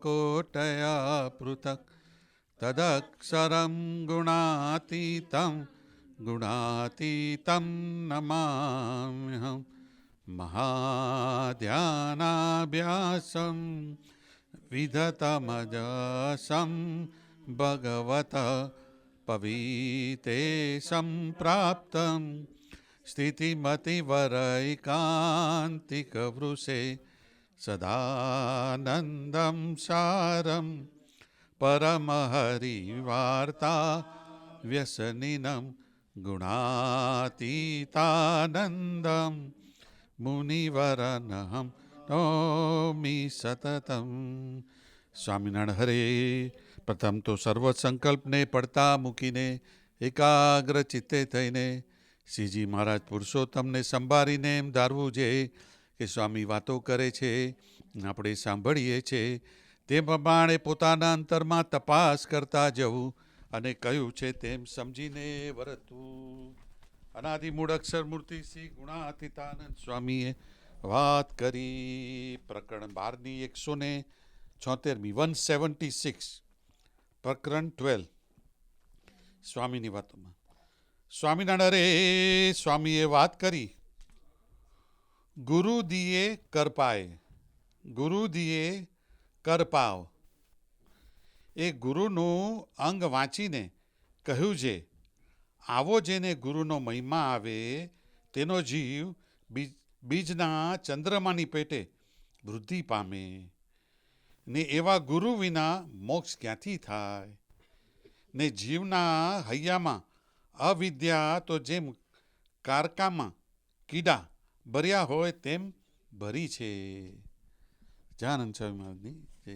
कोटया पृथक् तदक्षरं गुणातीतं नमाम्यहम् महाध्यानाभ्यासं विधतमजसं भगवतः पवीतेशं प्राप्तं स्थितिमतिवरैकान्तिकवृषे सदानन्दं सारं परमहरिवार्ता व्यसनिनं गुणातीतानन्दं मुनिवरनहं नौमि સતતમ. સ્વામિનારાયણ હરે. પ્રથમ તો સર્વ સંકલ્પને પડતા મૂકીને એકાગ્ર ચિત્તે થઈને શ્રીજી મહારાજ પુરુષોત્તમને સંભાળીને એમ ધારવું છે કે સ્વામી વાતો કરે છે, આપણે સાંભળીએ છીએ, તે પ્રમાણે પોતાના અંતરમાં તપાસ કરતા જવું અને કયું છે તેમ સમજીને વર્તવું. અનાદિમૂળ અક્ષર મૂર્તિ શ્રી ગુણાતીતાનંદ સ્વામીએ વાત કરી. પ્રકરણ 12ની 176મી 176 પ્રકરણ 12 સ્વામીની વાતોમાં સ્વામિનારાયણ સ્વામીએ વાત કરી. ગુરુ દિયે કર પાય, ગુરુ દિયે કર પાવ. એ ગુરુનું અંગ વાંચીને કહ્યું છે, આવો જેને ગુરુનો મહિમા આવે તેનો જીવ બીજના ચંદ્રમાની પેટે વૃદ્ધિ પામે ને એવા ગુરુ વિના મોક્ષ ક્યાંથી થાય ને જીવના હૈયામાં અવિદ્યા તો જેમ કારકામાં કીડા ભર્યા હોય તેમ ભરી છે. જાનંદ સ્વામી મહારાજની જય.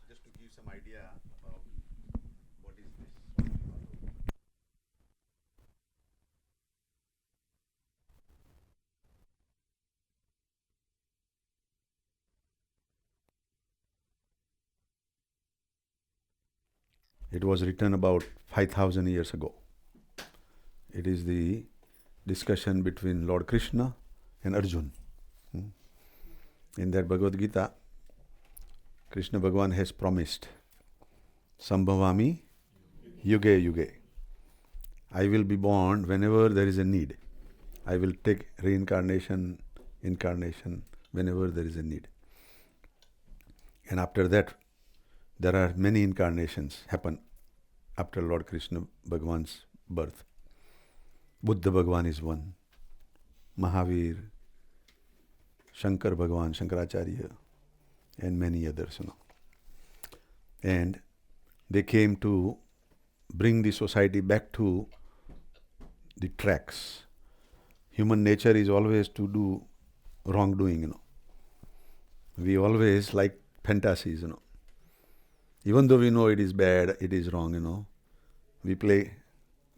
Just to give some idea about what is this. It was written about 5,000 years ago. It is the discussion between Lord Krishna and Arjun. In that Bhagavad Gita, Krishna Bhagavan has promised, Sambhavami yuge yuge. I will be born whenever there is a need. I will take reincarnation, incarnation, whenever there is a need. And after that, there are many incarnations happen after Lord Krishna Bhagavan's birth. Buddha Bhagavan is one, Mahavir, Shankar Bhagavan, Shankaracharya, and many others, And they came to bring the society back to the tracks. Human nature is always to do wrongdoing, We always like fantasies, Even though we know it is bad, it is wrong, We play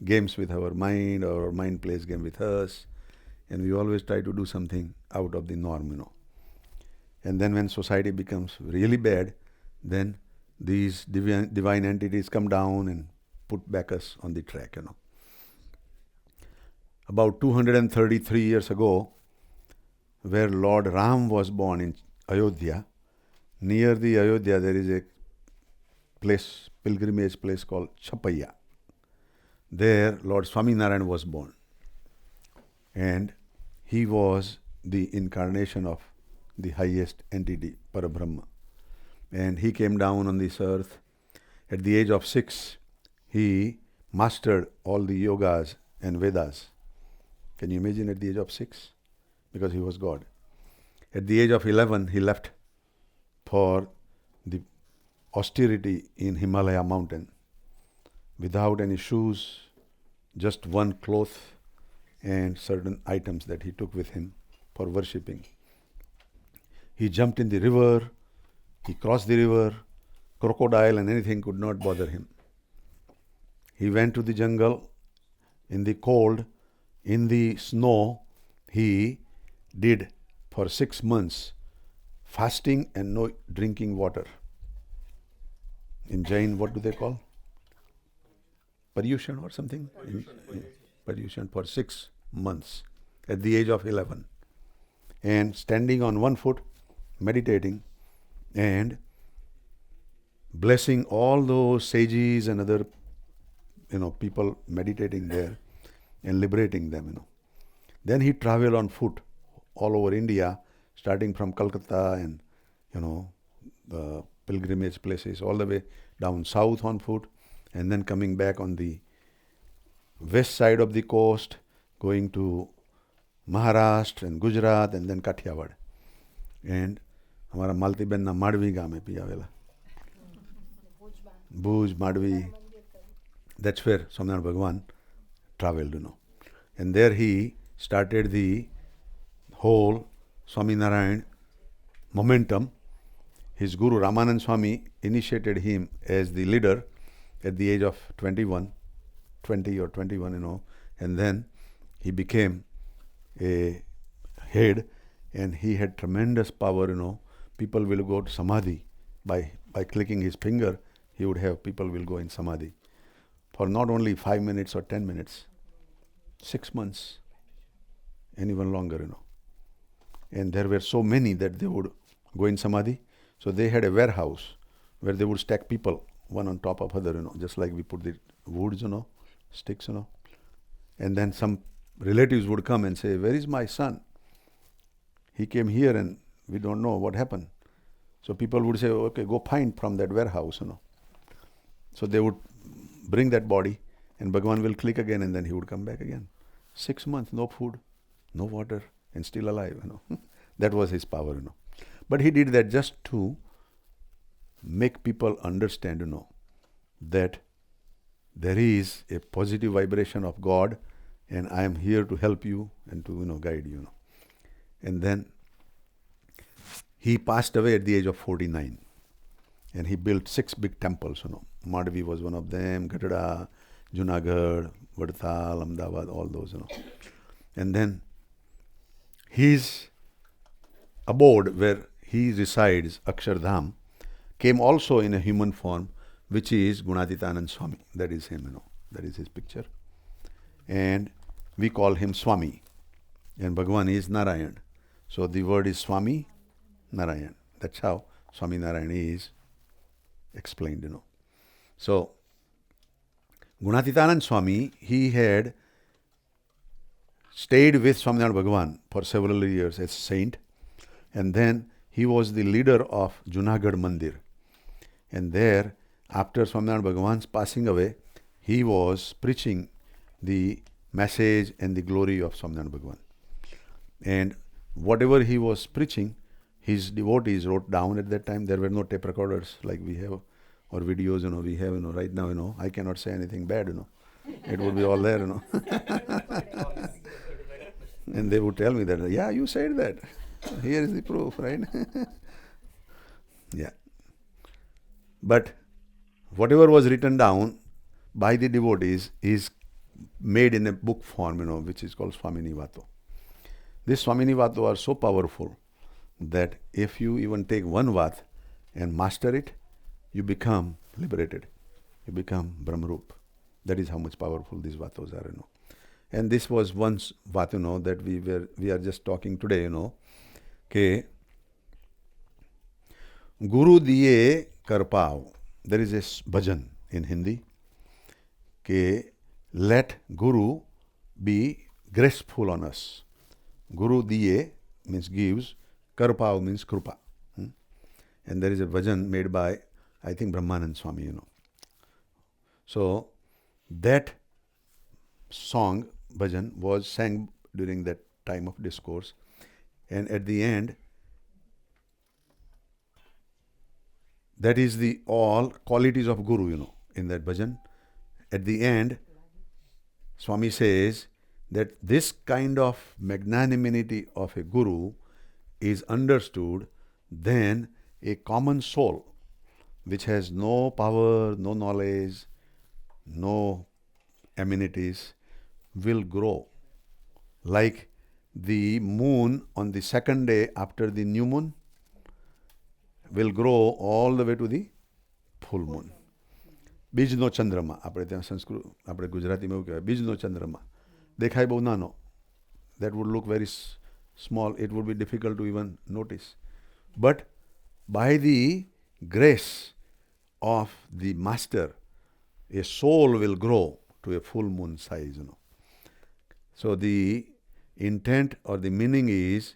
games with our mind, or our mind plays game with us, and we always try to do something out of the norm, And then when society becomes really bad, then these divine entities come down and put back us on the track, About 233 years ago, where Lord Ram was born in Ayodhya, near the Ayodhya there is a place, pilgrimage place called Chapaya. There Lord Swaminarayan was born, and he was the incarnation of the highest entity, Parabrahma. And he came down on this earth. At the age of 6, he mastered all the yogas and Vedas. Can you imagine at the age of 6? Because he was God. At the age of 11, he left for the austerity in Himalaya mountain, without any shoes, just one cloth and certain items that he took with him for worshipping. He jumped in the river, he crossed the river, crocodile and anything could not bother him. He went to the jungle in the cold, in the snow, he did for 6 months fasting and no drinking water. In Jain, what do they call? Paryushan or something? Paryushan for 6 months at the age of 11. And standing on one foot, meditating and blessing all those sages and other people meditating there and liberating them. Then he traveled on foot all over India, starting from Calcutta and the pilgrimage places all the way down south on foot, and then coming back on the west side of the coast, going to Maharashtra and Gujarat and then Kathiawad. And हमारा मालतीबेन ना माडवी गाम है पियावेला, Bhuj, Madhvi. That's where Swaminarayan Bhagavan traveled, And there he started the whole Swaminarayan momentum. His Guru Ramanand Swami initiated him as the leader at the age of 20 or 21, and then he became a head, and he had tremendous power, People will go to Samadhi. By clicking his finger, he would have people will go in Samadhi for not only 5 minutes or 10 minutes, 6 months, and even longer, And there were so many that they would go in Samadhi. So they had a warehouse where they would stack people one on top of other, just like we put the woods, sticks, And then some relatives would come and say, "Where is my son? He came here and we don't know what happened." So people would say, "Okay, go find from that warehouse, So they would bring that body and Bhagavan will click again and then he would come back again. 6 months, no food, no water, and still alive, That was his power, But he did that just to make people understand, that there is a positive vibration of God and I am here to help you and to, guide you, And then he passed away at the age of 49. And he built 6 big temples, Madhvi was one of them, Gatada, Junagadh, Vadtal, Ahmedabad, all those, And then his abode where he resides, Akshardham, came also in a human form, which is Gunatitanand Swami. That is him, That is his picture. And we call him Swami. And Bhagavan is Narayan. So the word is Swami, Narayan. That's how Swami Narayan is explained, So, Gunatitanand Swami, he had stayed with Swaminarayan Bhagavan for several years as saint, and then he was the leader of Junagadh Mandir. And there, after Swaminarayan Bhagavan's passing away, he was preaching the message and the glory of Swaminarayan Bhagavan. And whatever he was preaching, his devotees wrote down at that time. There were no tape recorders like we have, or videos, we have, right now, I cannot say anything bad, It would be all there, And they would tell me that, yeah, you said that. Here is the proof, right? Yeah. But whatever was written down by the devotees is made in a book form, which is called Swaminivato. These Swaminivato are so powerful that if you even take one vat and master it, you become liberated. You become Brahmarup. That is how much powerful these vatos are, And this was once vat, that we are just talking today, ke Guru diye karpao. There is a bhajan in Hindi, ke let Guru be graceful on us. Guru diye means gives, karpao means krupa. And there is a bhajan made by, I think, Brahmanand Swami, So that song, bhajan, was sang during that time of discourse. And at the end, that is the all qualities of Guru, in that bhajan. At the end, Swami says that this kind of magnanimity of a Guru is understood, then a common soul which has no power, no knowledge, no amenities will grow like the moon on the second day after the new moon will grow all the way to the full moon. બીજનો ચંદ્રમા, આપણે ત્યાં સંસ્કૃત, આપણે ગુજરાતીમાં એવું કહેવાય, બીજનો ચંદ્રમા દેખાય બહુ નાનો. That would look very small. It would be difficult to even notice. But by the grace of the master, a soul will grow to a full moon size. So the intent or the meaning is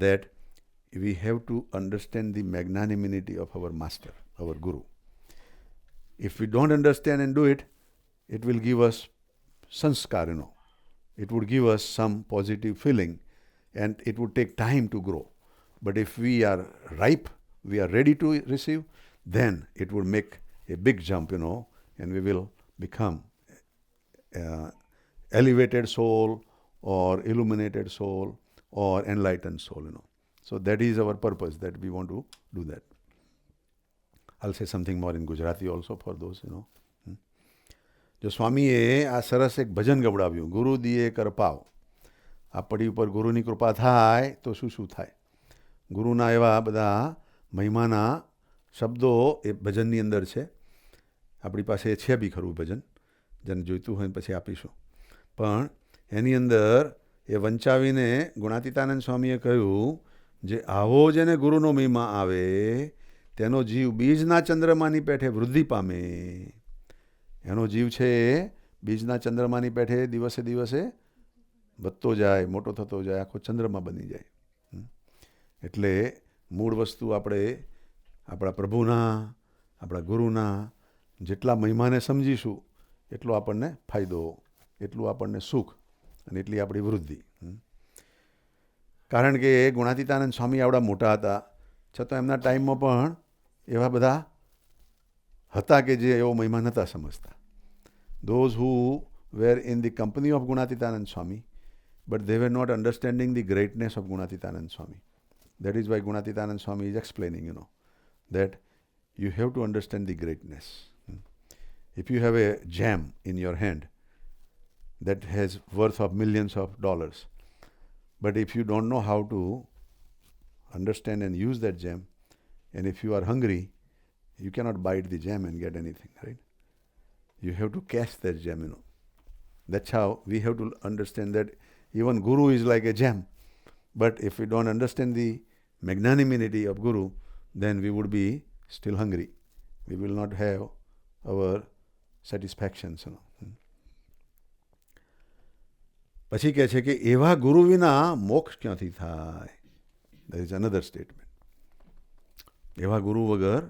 that we have to understand the magnanimity of our master, our guru. If we don't understand and do it, it will give us sanskar, It would give us some positive feeling, and it would take time to grow. But if we are ripe, we are ready to receive, then it would make a big jump, and we will become elevated soul or illuminated soul or enlightened soul, So that is our purpose, that we want to do that. I'll say something more in Gujarati also for those, જો સ્વામીએ આ સરસ એક ભજન ગવડાવ્યું, ગુરુ દિયે કૃપાવ. આપણી ઉપર ગુરુની કૃપા થાય તો શું શું થાય. ગુરુના એવા બધા મહિમાના શબ્દો એ ભજનની અંદર છે. આપણી પાસે છે બી ખરું ભજન, જેને જોઈતું હોય પછી આપીશું. પણ એની અંદર એ વંચાવીને ગુણાતીતાનંદ સ્વામીએ કહ્યું, જે આવો જેને ગુરુનો મહિમા આવે તેનો જીવ બીજના ચંદ્રમાની પેઠે વૃદ્ધિ પામે. એનો જીવ છે બીજના ચંદ્રમાની પેઠે દિવસે દિવસે વધતો જાય, મોટો થતો જાય, આખો ચંદ્રમા બની જાય. એટલે મૂળ વસ્તુ આપણે આપણા પ્રભુના, આપણા ગુરુના જેટલા મહિમાને સમજીશું એટલો આપણને ફાયદો, એટલું આપણને સુખ અને એટલી આપણી વૃદ્ધિ. કારણ કે ગુણાતીતાનંદ સ્વામી આવડા મોટા હતા, છતાં એમના ટાઈમમાં પણ એવા બધા હતા કે જે એવો મહિમા નહોતા સમજતા. Those who were in the company of Gunatitanand Swami, but they were not understanding the greatness of Gunatitanand Swami. That is why Gunatitanand Swami is explaining, that you have to understand the greatness. If you have a gem in your hand that has worth of millions of dollars, but if you don't know how to understand and use that gem, and if you are hungry, you cannot bite the gem and get anything, right? You have to catch that gem, That's how we have to understand that even Guru is like a gem. But if we don't understand the magnanimity of Guru, then we would be still hungry. We will not have our satisfactions, પછી કહે છે કે એવા ગુરુ વિના મોક્ષ ક્યાંથી થાય. There is another statement. એવા ગુરુ વગર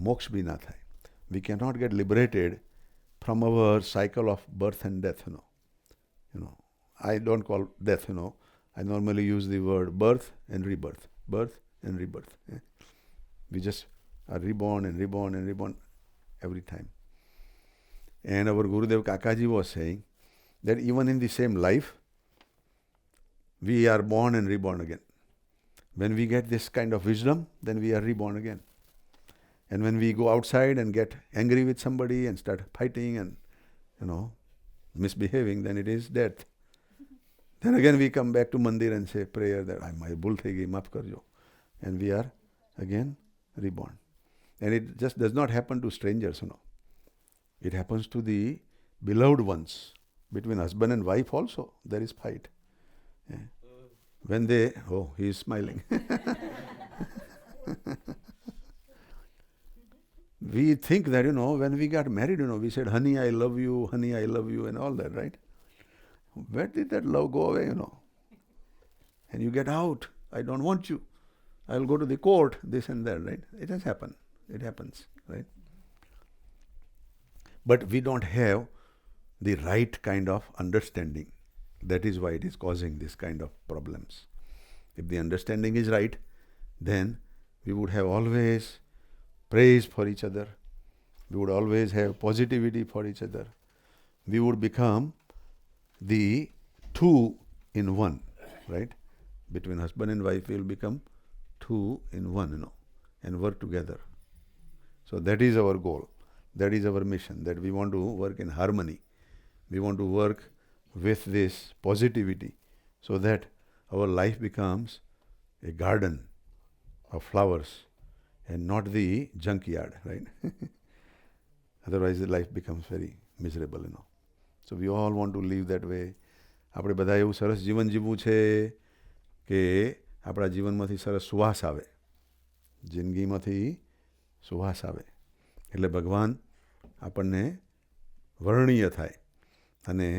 મોક્ષ બી ના થાય. We cannot get liberated from our cycle of birth and death, I don't call death, I normally use the word birth and rebirth. Birth and rebirth. We just are reborn and reborn and reborn every time. And our Gurudev Kakaji was saying that even in the same life, we are born and reborn again. When we get this kind of wisdom, then we are reborn again. And when we go outside and get angry with somebody and start fighting and, misbehaving, then it is death. Then again we come back to mandir and say prayer that my bhul thai gayi, maaf karjo. And we are again reborn. And it just does not happen to strangers, It happens to the beloved ones. Between husband and wife also, there is fight. Yeah. When they, he is smiling. We think that, when we got married, we said, honey, I love you, and all that, right? Where did that love go away, And you get out. I don't want you. I'll go to the court, this and that, right? It has happened. It happens, right? But we don't have the right kind of understanding. That is why it is causing this kind of problems. If the understanding is right, then we would have always praise for each other. We would always have positivity for each other. We would become the two in one, right? Between husband and wife, we will become two in one, and work together. So that is our goal. That is our mission, that we want to work in harmony. We want to work with this positivity so that our life becomes a garden of flowers and not the junkyard, right? Otherwise the life becomes very miserable, you know. So we all want to live that way. આપણે બધા એવું સરસ જીવન જીવવું છે કે આપણા જીવનમાંથી સરસ સુવાસ આવે, જિંદગીમાંથી સુવાસ આવે, એટલે ભગવાન આપણને વર્ણનીય થાય. અને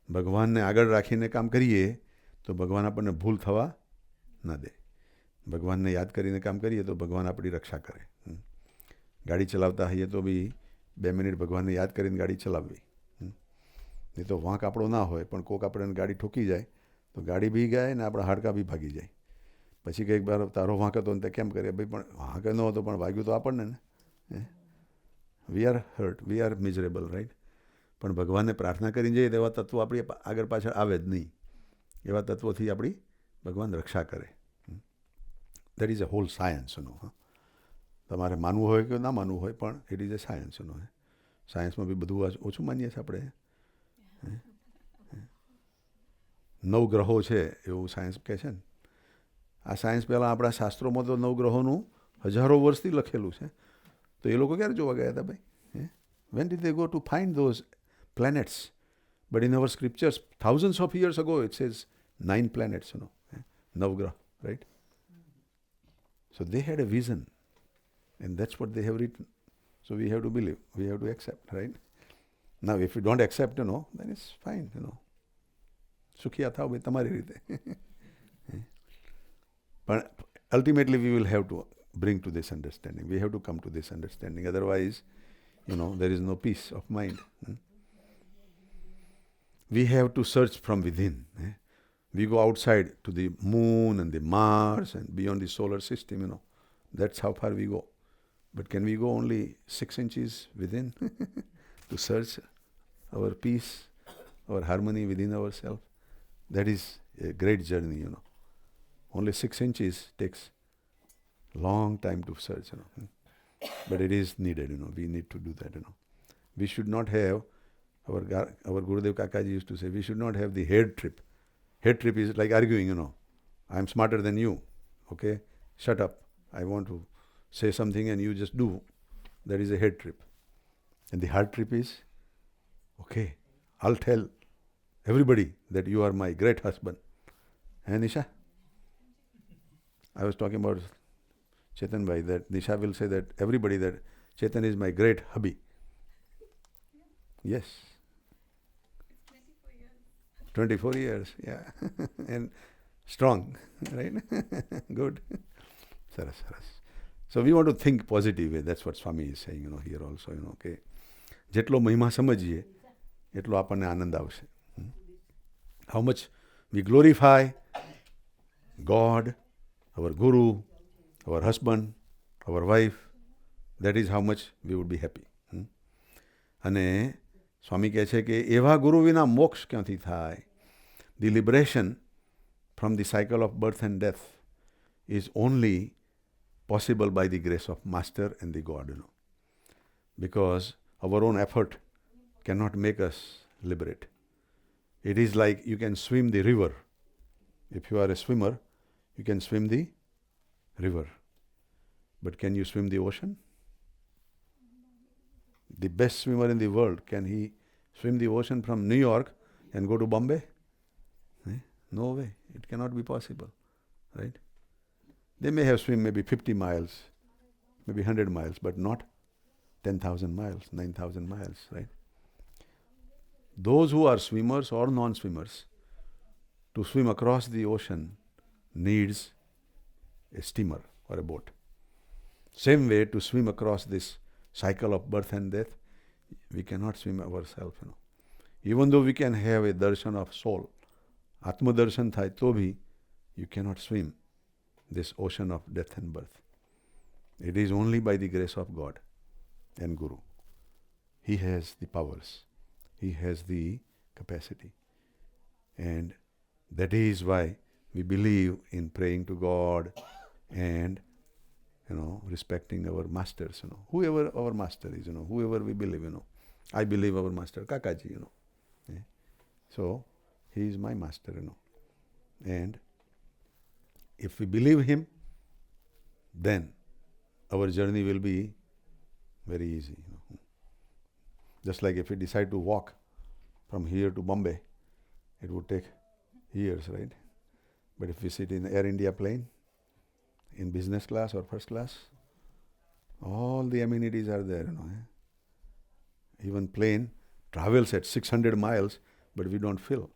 ભગવાનને આગળ રાખીને કામ કરીએ તો ભગવાન આપણને ભૂલ થવા ન દે. ભગવાનને યાદ કરીને કામ કરીએ તો ભગવાન આપણી રક્ષા કરે. ગાડી ચલાવતા હોઈએ તો બી 2 મિનિટ ભગવાનને યાદ કરીને ગાડી ચલાવવી. નહીં તો વાંક આપણો ના હોય પણ કોક આપણને ગાડી ઠોકી જાય તો ગાડી બી જાય ને આપણા હાડકાં બી ભાગી જાય. પછી કંઈક બાર તારો વાંક હતો ને તે કેમ કરે? ભાઈ પણ વાંક ન હતો પણ વાગ્યું તો આપણને ને. We are hurt, we are miserable, right? પણ ભગવાનને પ્રાર્થના કરીને જઈએ તો એવા તત્વો આપણી આગળ પાછળ આવે જ નહીં. એવા તત્વોથી આપણી ભગવાન રક્ષા કરે. That is a whole science, no. તમારે માનવું હોય કે ના માનવું હોય પણ it is a science, no. સાયન્સમાં બી બધું ઓછું માનીએ છીએ આપણે. 9 ગ્રહો છે એવું સાયન્સ કહે છે ને. આ સાયન્સ પહેલાં આપણા શાસ્ત્રોમાં તો 9 ગ્રહોનું હજારો વર્ષથી લખેલું છે. તો એ લોકો ક્યારે જોવા ગયા હતા ભાઈ? When did they go to find those planets? But in our scriptures, thousands of years ago, it says 9 planets, 9 grah, right? So they had a vision, and that's what they have written. So we have to believe, we have to accept, right? Now, if you don't accept, then it's fine, સુખિયા થાવ ભાઈ તમારી રીતે. પણ ultimately we will have to bring to this understanding. We have to come to this understanding. Otherwise, there is no peace of mind. We have to search from within. We go outside to the moon and the Mars and beyond the solar system, That's how far we go. But can we go only 6 inches within to search our peace, our harmony within ourselves? That is a great journey, Only 6 inches takes long time to search, But it is needed, We need to do that, We should not have, our Gurudev Kakaji used to say, we should not have the head trip. Head trip is like arguing, I am smarter than you, okay? Shut up. I want to say something and you just do. That is a head trip. And the heart trip is, okay, I'll tell everybody that you are my great husband. And Nisha? I was talking about Chetan Bhai, that Nisha will say that everybody that Chetan is my great hubby. Yes. 24 years, yeah. And strong, right? Good. Saras, saras. So we want to think positive way. That's what Swami is saying, here also, okay. જેટલો મહિમા સમજીએ એટલો આપણને આનંદ આવશે. How much we glorify God, our Guru, our husband, our wife, that is how much we would be happy. અને સ્વામી કહે છે કે એવા ગુરુ વિના મોક્ષ ક્યાંથી થાય? The liberation from the cycle of birth and death is only possible by the grace of Master and the God, Because our own effort cannot make us liberate. It is like you can swim the river. If you are a swimmer, you can swim the river. But can you swim the ocean? The best swimmer in the world, can he swim the ocean from New York and go to Bombay? No way. It cannot be possible, right? They may have swum maybe 50 miles, maybe 100 miles, but not 10,000 miles, 9,000 miles, right? Those who are swimmers or non-swimmers, to swim across the ocean needs a steamer or a boat. Same way, to swim across this cycle of birth and death, we cannot swim ourselves, Even though we can have a darshan of soul, Atma darshan thai to bhi, you cannot swim this ocean of death and birth. It is only by the grace of God and Guru. He has the powers. He has the capacity. And that is why we believe in praying to God and, respecting our masters, whoever our master is, whoever we believe, I believe our master, Kakaji, So, he is my master, And if we believe him, then our journey will be very easy. Just like if we decide to walk from here to Bombay, it would take years, right? But if we sit in Air India plane, in business class or first class, all the amenities are there. Even plane travels at 600 miles, but we don't fill.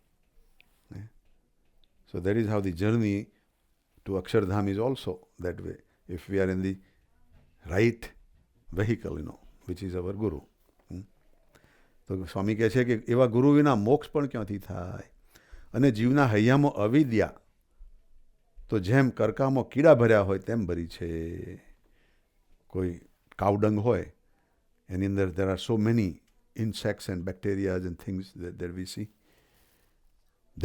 So that is how the journey to Akshardham is also that way. If we are in the right vehicle, which is our Guru. તો સ્વામી કહે છે કે એવા ગુરુ વિના મોક્ષ પણ ક્યાંથી થાય? અને જીવના હૈયામાં અવિદ્યા તો જેમ કરકામાં કીડા ભર્યા હોય તેમ ભરી છે. કોઈ કાવડંગ હોય એની અંદર there are so many insects and bacteria and things that we see.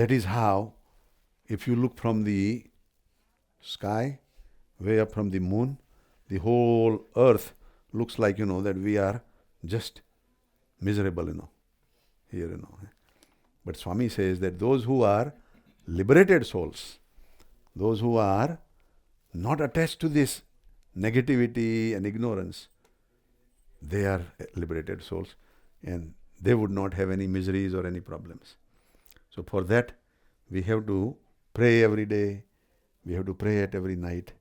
That is how, if you look from the sky, way up from the moon, the whole earth looks like, that we are just miserable, here, But Swami says that those who are liberated souls, those who are not attached to this negativity and ignorance, they are liberated souls and they would not have any miseries or any problems. So for that, we have to pray every day. We have to pray at every night.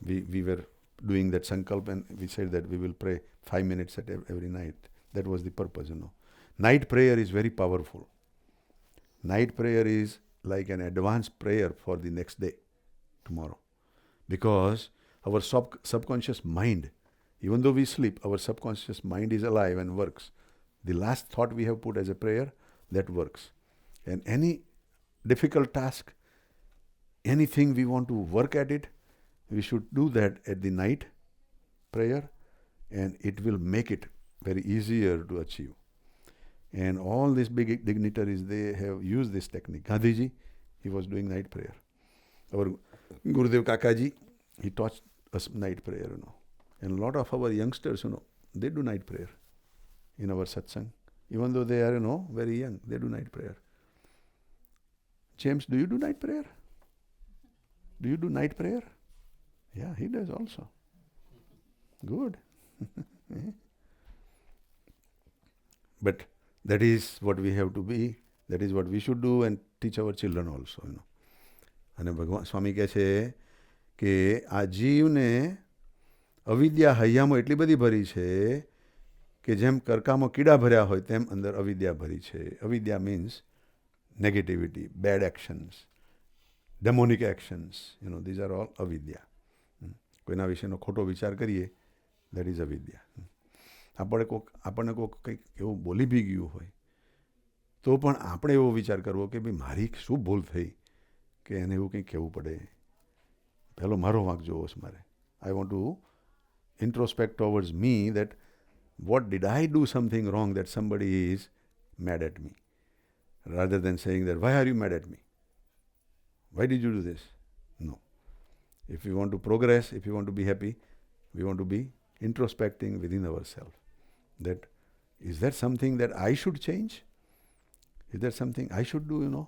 We were doing that sankalp and we said that we will pray 5 minutes at every night. That was the purpose, Night prayer is very powerful. Night prayer is like an advanced prayer for the next day, tomorrow. Because our subconscious mind, even though we sleep, our subconscious mind is alive and works. The last thought we have put as a prayer, that works. And any difficult task, anything we want to work at it, we should do that at the night prayer, and it will make it very easier to achieve. And all these big dignitaries, they have used this technique. Gandhiji, he was doing night prayer. Our Gurudev Kakaji, he taught us night prayer, And a lot of our youngsters, they do night prayer in our satsang. Even though they are, very young, they do night prayer. James, do you do night prayer? Do you do night prayer? Yeah, he does also. Good. But that is what we have to be. That is what we should do and teach our children also. અને ભગવાન સ્વામી કહે છે કે આ જીવને અવિદ્યા હૈયામાં એટલી બધી ભરી છે કે જેમ કરકામાં કીડા ભર્યા હોય તેમ અંદર અવિદ્યા ભરી છે. અવિદ્યા means negativity, bad actions, demonic actions. These are all avidya. કોઈના વિશેનો ખોટો વિચાર કરીએ, that is avidya. આપણને કોઈક કંઈક એવું બોલી બી ગયું હોય તો પણ આપણે એવો વિચાર કરવો કે ભાઈ મારી શું ભૂલ થઈ કે એને એવું કંઈક કહેવું પડે. પહેલો મારો વાંક જોવો છે મારે. I want to introspect towards me that what did I do something wrong that somebody is mad at me, rather than saying that why are you mad at me? Why did you do this? No. If we want to progress, if we want to be happy, we want to be introspecting within ourselves. That is that something that I should change? Is there something I should do,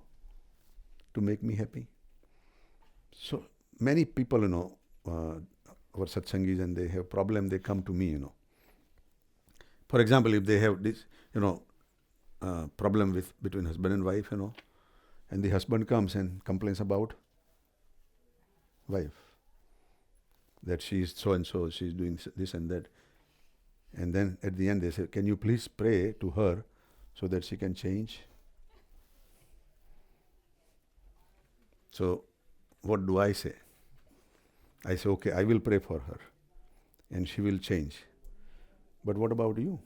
to make me happy? So many people, our satsangis, and they have problem, they come to me, For example, if they have this, problem between husband and wife, and the husband comes and complains about wife, that she is so and so, she is doing this and that. And then at the end they say, can you please pray to her so that she can change? So what do I say? I say, okay, I will pray for her and she will change. But what about you?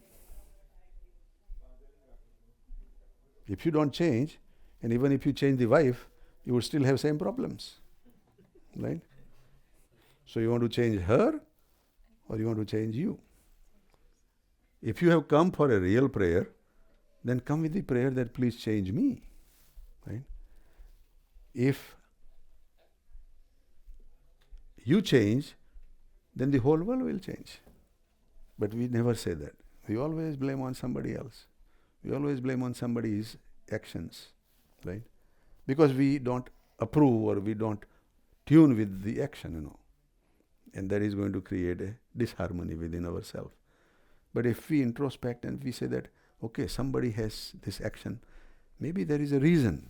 If you don't change, and even if you change the wife, you will still have same problems, right? So you want to change her or you want to change you? If you have come for a real prayer, then come with the prayer that please change me, right? If you change, then the whole world will change. But we never say that. We always blame on somebody else. We always blame on somebody's actions, right? Because we don't approve or we don't tune with the action, and that is going to create a disharmony within ourselves. But if we introspect and we say that, okay, somebody has this action, maybe there is a reason.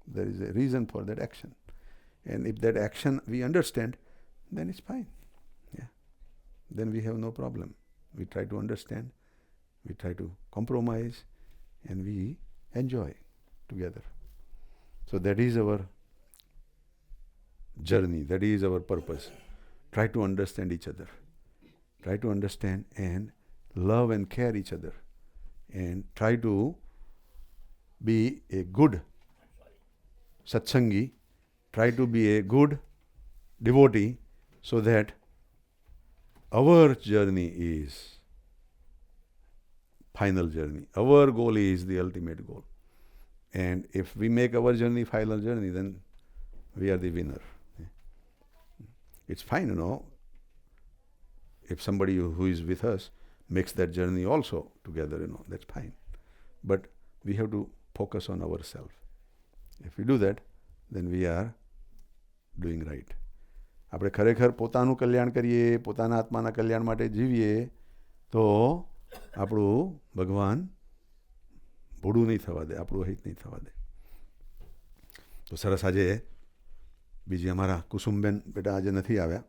There is a reason for that action. And if that action we understand, then it's fine. Yeah. Then we have no problem. We try to understand, we try to compromise, and we enjoy together. So that is our journey, that is our purpose. Try to understand each other. Try to understand and love and care each other. And try to be a good satsangi, try to be a good devotee, so that our journey is final journey. Our goal is the ultimate goal. And if we make our journey final journey, then we are the winner. It's fine, if somebody who is with us makes that journey also together, that's fine. But we have to focus on ourselves. If we do that, then we are doing right. આપણે ખરેખર પોતાનું કલ્યાણ કરીએ, પોતાના આત્માના કલ્યાણ માટે જીવીએ, તો આપણું ભગવાન ભૂડું નહીં થવા દે, આપણું અહિત નહીં થવા દે. તો સરસ, આજે બીજી અમારા કુસુમબેન બેટા આજે નથી આવ્યા.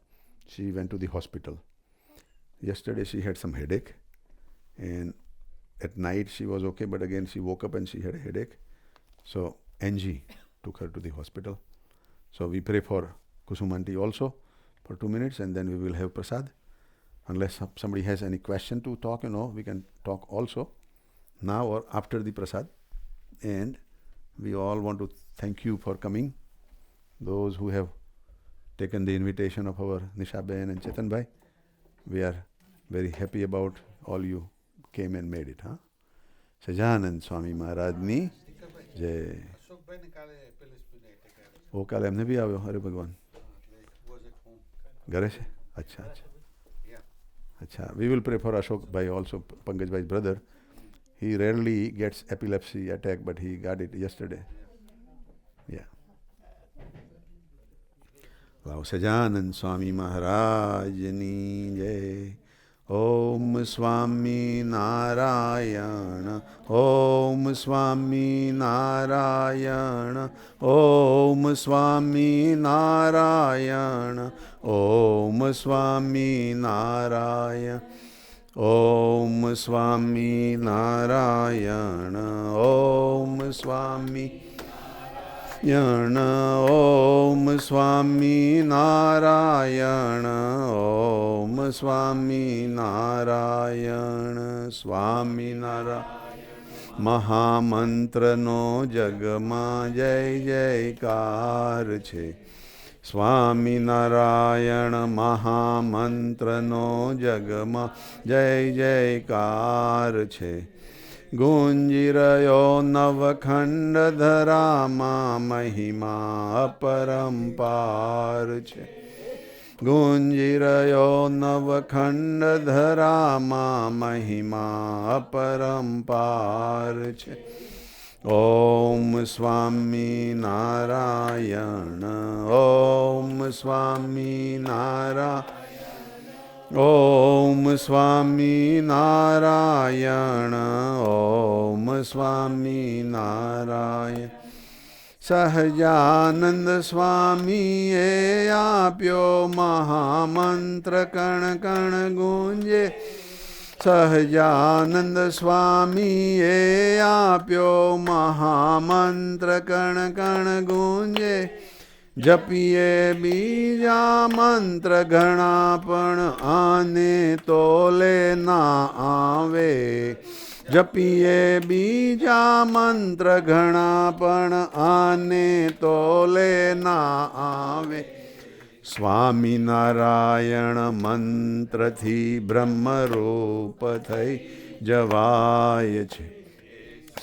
She went to the hospital. Yesterday she had some headache, and at night she was okay, but again she woke up and she had a headache. So Angie took her to the hospital. So we pray for Kusumanti also for 2 minutes, and then we will have prasad. Unless somebody has any question to talk, we can talk also now or after the prasad. And we all want to thank you for coming. Those who have taken the invitation of our Nishaben and Chetan Bhai, we are very happy about all you came and made it. Sajanand Swami Maharaj ni jai. वो काले हमने भी આવ્યો. અરે ભગવાન, ઘરે છે? અચ્છા અચ્છા અચ્છા. We will pray for Ashok Bhai also, Pankaj Bhai's brother. He rarely gets epilepsy attack, but he got it yesterday. Yeah. Wow. Sajanand સ્વામી મહારાજની જય. ઓમ સ્વામી નારાયણ, ઓમ સ્વામી નારાયણ, ઓમ સ્વામી નારાયણ, ઓમ સ્વામી નારાયણ, ઓમ સ્વામી નારાયણ, ઓમ સ્વામી ઓમ સ્વામી નારાયણ, ઓમ સ્વામી નારાયણ. સ્વામી નારાયણ મહામંત્રનો જગમાં જય જયકાર છે. સ્વામી નારાયણ મહામંત્રનો જગમાં જય જયકાર છે. ગુંજી રહ્યો નવખંડ ધરામાં મહિમા અપરંપાર છે. ગુંજી રહ્યો નવખંડ ધરામાં મહિમા અપરંપાર છે. ઓમ સ્વામી નારાયણ, ઓમ સ્વામી નારાયણ, ઓમ સ્વામી નારાયણ, ઓમ સ્વામી નારાયણ. સહજાનંદ સ્વામીએ આપ્યો મહામંત્ર, કણ કણ ગુંજે. સહજાનંદ સ્વામીએ આપ્યો મહામંત્ર, કણ કણ ગુંજે. જપીએ બીજા મંત્ર ઘણા, પણ આને તોલે ના આવે. જપીએ બીજા મંત્ર ઘણા, પણ આને તોલે ના આવે. સ્વામિનારાયણ મંત્રથી બ્રહ્મરૂપ થઈ જવાય છે.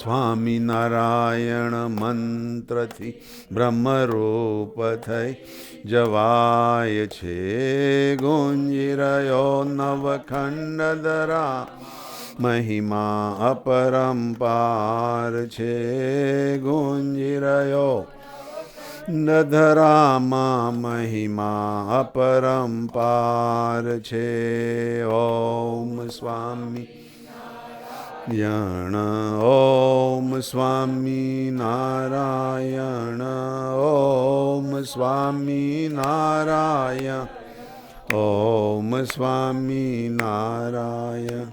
સ્વામિનારાયણ મંત્રથી બ્રહ્મરૂપ થઈ જવાય છે. ગુંજી રહ્યો નવખંડ ધરા, મહિમા અપરંપાર છે. ગુંજી રહ્યો ધરામાં મહિમા અપરંપાર છે. ઓમ સ્વામી યણ ઓમ સ્વામી નારાયણ ઓમ સ્વામી નારાયણ ઓમ સ્વામી નારાયણ.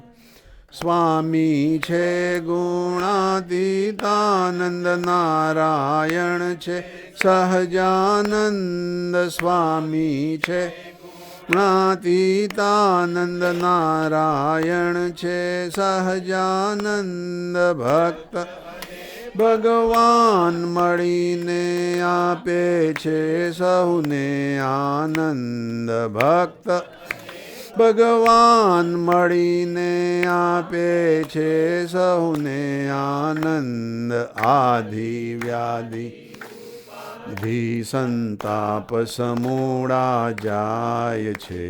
સ્વામી છે ગુણાતીતાનંદ નારાયણ છે સહજાનંદ. સ્વામી છે ગુણાતીતાનંદ નારાયણ છે સહજાનંદ. ભક્ત ભગવાન મળીને આપે છે સૌને આનંદ. ભક્ત ભગવાન મળીને આપે છે સૌને આનંદ. આધિ વ્યાધિ સંતાપ સમૂળા જાય છે.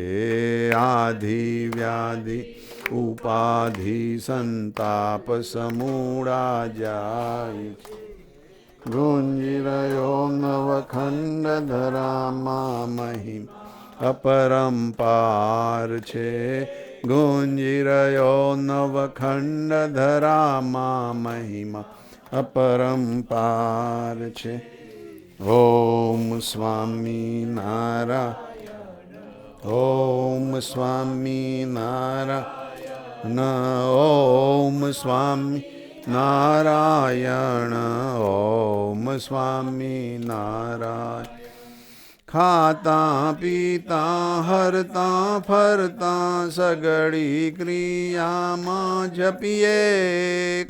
આધિ વ્યાધિ ઉપાધિ સંતાપ સમૂળા જાય છે. ગુંજી રહ્યો નવખંડ ધરામાં મહિમા અપરંપાર છે. ગુંજી રહ્યો નવખંડ ધરામાં મહિમા અપરંપાર છે. ઓમ સ્વામી નારાયણ ઓમ સ્વામી નારાયણ ઓમ સ્વામી નારાયણ ઓમ સ્વામી નારાયણ. ખાતા પીતા હરતા ફરતા સગળી ક્રિયામાં જપીએ.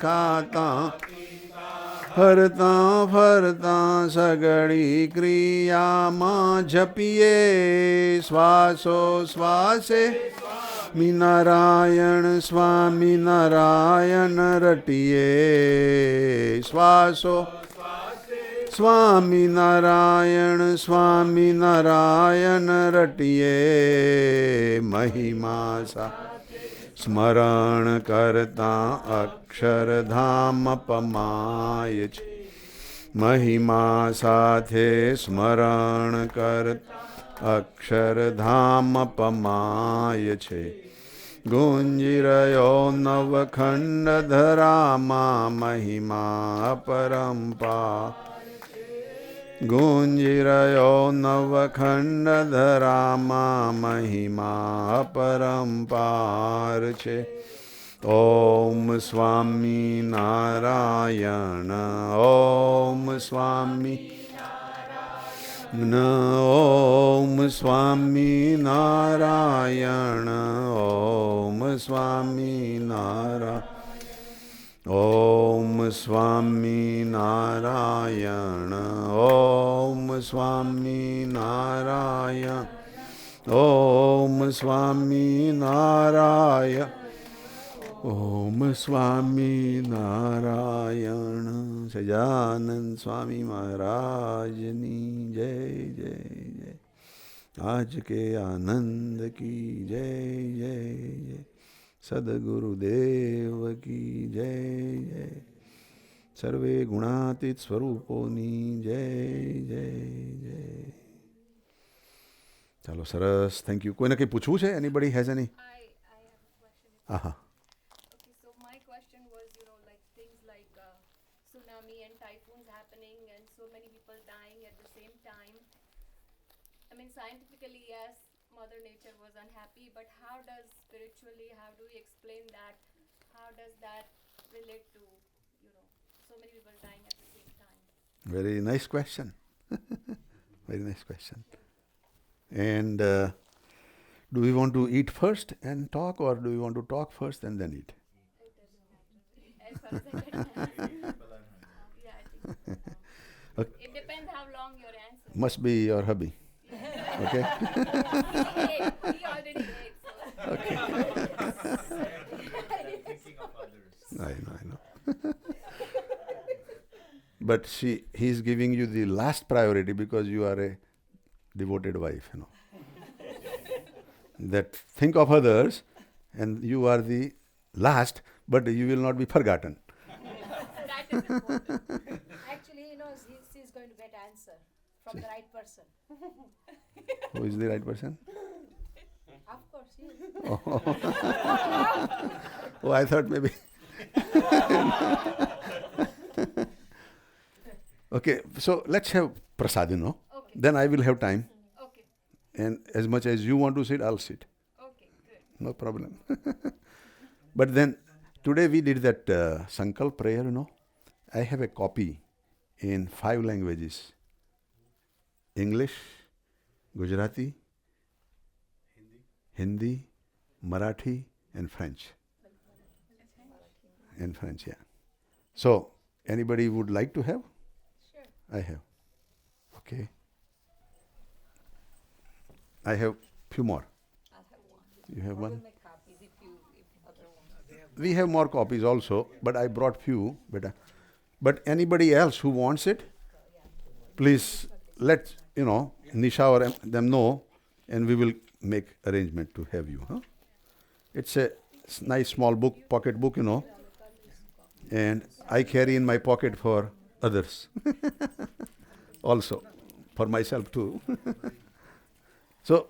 ખાતા હરતા ફરતા સગળી ક્રિયામાં જપીએ. શ્વાસો શ્વાસે નારાયણ સ્વામી નારાયણ રટીએ. શ્વાસો સ્વામી નારાયણ રટીએ. મહિમા સા સ્મરણ કરતા અક્ષરધામ પમાય છે. મહિમા સાથે સ્મરણ કરતા અક્ષરધામ પમાય છે. ગુંજી રહ્યો નવખંડ ધરામાં મહિમા અપરંપાર. ગુંજી રહ્યો નવખંડ ધરામાં મહિમા અપરંપાર છે. ઓમ સ્વામી નારાયણ ઓમ સ્વામી ઓમ સ્વામી નારાયણ ઓમ સ્વામી નારાયણ ઓમ સ્વામી નારાયણ ઓમ સ્વામી નારાયણ ઓમ સ્વામી નારાયણ ઓમ સ્વામી નારાયણ. સજાનંદ સ્વામી મહારાજની જય જય જય. આજ કે આનંદ કી જય જય જય. સદગુરુદેવ કી જય જય. સર્વે ગુણાતીત સ્વરૂપોની જય જય જય. ચાલો સરસ, થેન્ક યુ. કોઈને કંઈ પૂછવું છે? એનીબડી હેઝ એની? હા. Okay, so my question was, like things like tsunami and typhoons happening and so many people dying at the same time. I mean, scientifically, yes, Mother Nature was unhappy, but how does spiritually, how do we explain that? How does that relate to, so many people dying at the same time? Very nice question. Very nice question. And do we want to eat first and talk, or do we want to talk first and then eat? It doesn't matter. As far as I can answer. Yeah, I think. Okay. It depends how long your answer. Must be your hubby. Okay? He already ate, so. Okay. Thinking of others. I know. But he's giving you the last priority because you are a devoted wife, That think of others and you are the last, but you will not be forgotten. That is important. Actually, she's going to get answer from the right person. Who is the right person? Of course, you. Oh, I thought maybe. Okay, so let's have prasad, Okay. Then I will have time. Okay. And as much as you want to sit, I'll sit. Okay. Good. No problem. But then, today we did that Sankalp prayer, I have a copy in 5 languages. English, Gujarati, Hindi, Marathi, and French. And French, yeah. So, anybody would like to have? Sure. I have. Okay. I have few more. I'll have one. You have I will one? make copies if other ones. We have more copies also, but I brought few. But anybody else who wants it, please let Nisha or them know, and we will make arrangement to have you. Huh? It's a nice small book, pocket book, and I carry in my pocket for others, also for myself too. So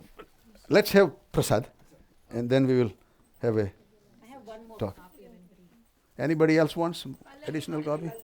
let's have prasad, and then we will have a I have one more talk. copy of it. Anybody else wants some additional copy?